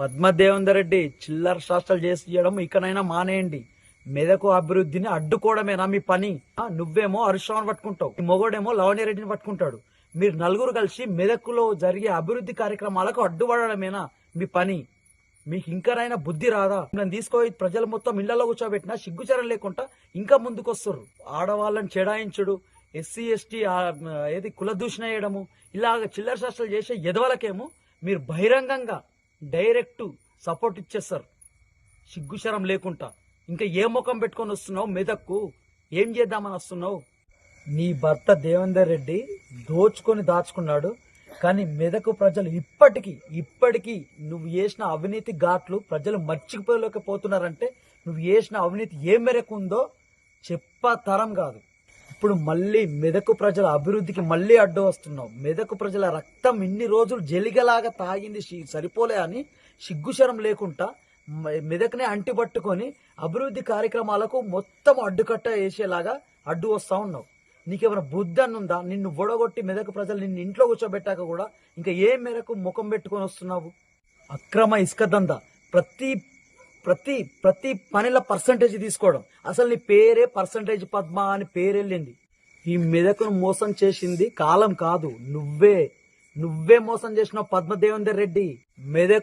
పద్మదేవేందర్ రెడ్డి చిల్లర శాస్త్రాలు చేసి చేయడం ఇకనైనా మానేయండి. మెదకు అభివృద్ధిని అడ్డుకోవడమేనా మీ పని? నువ్వేమో హర్షాన్ని పట్టుకుంటావు, మొగోడేమో లవణ్యారెడ్డిని పట్టుకుంటాడు. మీరు నలుగురు కలిసి మెదకులో జరిగే అభివృద్ధి కార్యక్రమాలకు అడ్డుపడమేనా మీ పని? మీకు ఇంకనైనా బుద్ధి రాదా? నేను తీసుకొని ప్రజలు మొత్తం ఇళ్లలో కూర్చోబెట్టినా సిగ్గుచరం లేకుండా ఇంకా ముందుకొస్తారు. ఆడవాళ్ళని చెడాయించుడు, ఎస్సీ ఎస్టీ ఏది కులదూషణ చేయడము, ఇలాగ చిల్లర శాస్త్రాలు చేసే ఎదవలకేమో మీరు బహిరంగంగా డైరెక్ట్ సపోర్ట్ ఇచ్చేస్తారు సిగ్గుశరం లేకుండా. ఇంకా ఏ ముఖం పెట్టుకొని వస్తున్నావు మెదక్కు? ఏం చేద్దామని వస్తున్నావు? నీ భర్త దేవేందర్ రెడ్డి దోచుకొని దాచుకున్నాడు, కానీ మెదకు ప్రజలు ఇప్పటికీ నువ్వు చేసిన అవినీతి ఘాట్లు ప్రజలు మర్చిపోలేకపోతున్నారంటే నువ్వు చేసిన అవినీతి ఏ మేరకు ఉందో చెప్పతరం కాదు. ఇప్పుడు మళ్ళీ మెదకు ప్రజల అభివృద్ధికి మళ్ళీ అడ్డు వస్తున్నావు. మెదకు ప్రజల రక్తం ఇన్ని రోజులు జలిగలాగా తాగింది సరిపోలే అని సిగ్గుశరం లేకుండా మెదక్నే అంటిపట్టుకొని అభివృద్ధి కార్యక్రమాలకు మొత్తం అడ్డుకట్ట వేసేలాగా అడ్డు వస్తా ఉన్నావు. నీకేమైనా బుద్ధి అన్నుందా? నిన్ను బొడగొట్టి మెదకు ప్రజలు నిన్ను ఇంట్లో కూర్చోబెట్టాక కూడా ఇంకా ఏ మేరకు ముఖం పెట్టుకొని వస్తున్నావు? అక్రమ ఇసుక దందా, ప్రతి ప్రతి ప్రతి పనిలో పర్సంటేజ్ తీసుకోవడం. అసలు నీ పేరే పర్సంటేజ్ పద్మ అని పేరెళ్ళింది. ఈ మెదకును మోసం చేసింది కాలం కాదు, నువ్వే మోసం చేసినావు పద్మదేవేందర్ రెడ్డి. మెదకు